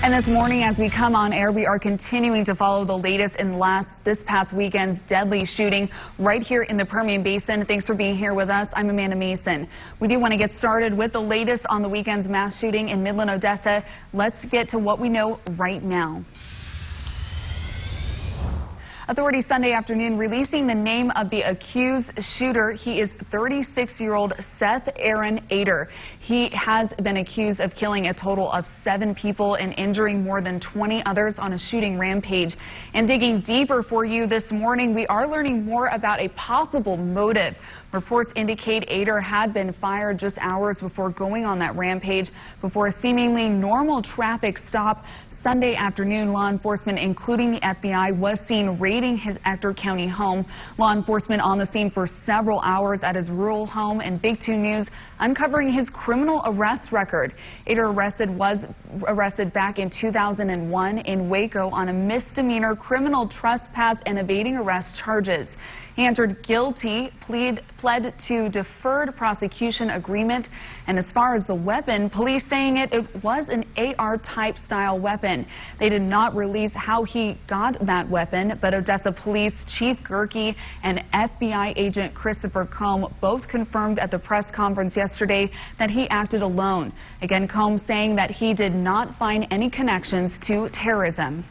And this morning, as we come on air, we are continuing to follow the latest in this past weekend's deadly shooting right here in the Permian Basin. Thanks for being here with us. I'm Amanda Mason. We do want to get started with the latest on the weekend's mass shooting in Midland, Odessa. Let's get to what we know right now. Authorities Sunday afternoon releasing the name of the accused shooter. He is 36-year-old Seth Aaron Ader. He has been accused of killing a total of 7 people and injuring more than 20 others on a shooting rampage. And digging deeper for you this morning, we are learning more about a possible motive. Reports indicate Ader had been fired just hours before going on that rampage. Before a seemingly normal traffic stop Sunday afternoon, law enforcement, including the FBI, was seen raiding his Ector County home. Law enforcement on the scene for several hours at his rural home, and Big 2 News uncovering his criminal arrest record. Ader was arrested back in 2001 in Waco on a misdemeanor criminal trespass and evading arrest charges. He entered guilty, pled to deferred prosecution agreement, and as far as the weapon, police saying it was an AR-type style weapon. They did not release how he got that weapon, but Odessa Police Chief Gerke and FBI agent Christopher Combe both confirmed at the press conference yesterday that he acted alone. Again, Combe saying that he did not find any connections to terrorism.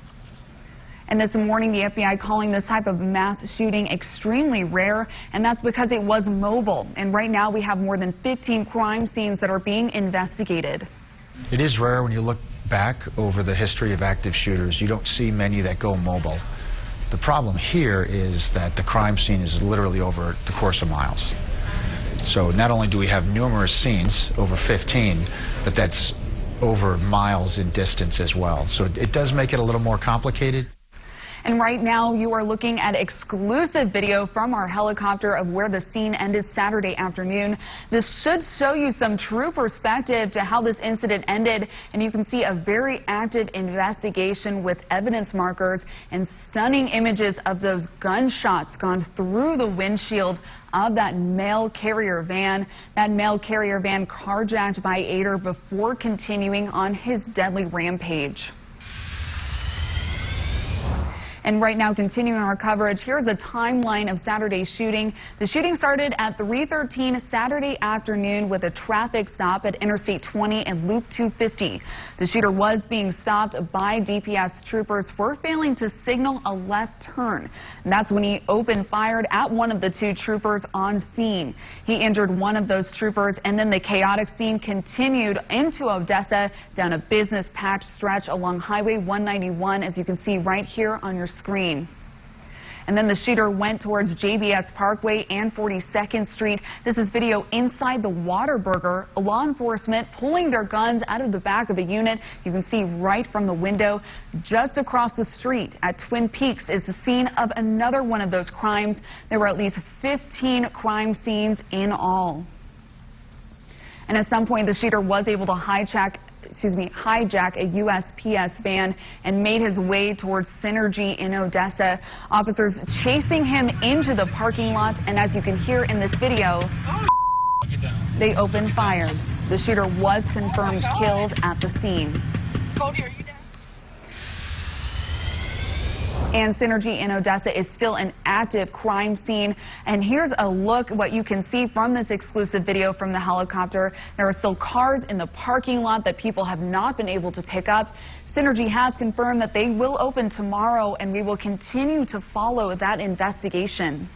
And this morning, the FBI calling this type of mass shooting extremely rare, and that's because it was mobile. And right now, we have more than 15 crime scenes that are being investigated. It is rare when you look back over the history of active shooters. You don't see many that go mobile. The problem here is that the crime scene is literally over the course of miles. So not only do we have numerous scenes, over 15, but that's over miles in distance as well. So it does make it a little more complicated. And right now, you are looking at exclusive video from our helicopter of where the scene ended Saturday afternoon. This should show you some true perspective to how this incident ended, and you can see a very active investigation with evidence markers and stunning images of those gunshots gone through the windshield of that mail carrier van. That mail carrier van carjacked by Ader before continuing on his deadly rampage. And right now, continuing our coverage, here's a timeline of Saturday's shooting. The shooting started at 3:13 Saturday afternoon with a traffic stop at Interstate 20 and Loop 250. The shooter was being stopped by DPS troopers for failing to signal a left turn. And that's when he opened fire at one of the 2 troopers on scene. He injured one of those troopers, and then the chaotic scene continued into Odessa down a business patch stretch along Highway 191, as you can see right here on your screen. And then the shooter went towards JBS Parkway and 42nd Street. This is video inside the Whataburger. Law enforcement pulling their guns out of the back of the unit. You can see right from the window. Just across the street at Twin Peaks is the scene of another one of those crimes. There were at least 15 crime scenes in all. And at some point, the shooter was able to hijack a USPS van and made his way towards Cinergy in Odessa. Officers chasing him into the parking lot, and as you can hear in this video, they opened fire. The shooter was confirmed killed at the scene. And Cinergy in Odessa is still an active crime scene. And here's a look what you can see from this exclusive video from the helicopter. There are still cars in the parking lot that people have not been able to pick up. Cinergy has confirmed that they will open tomorrow, and we will continue to follow that investigation.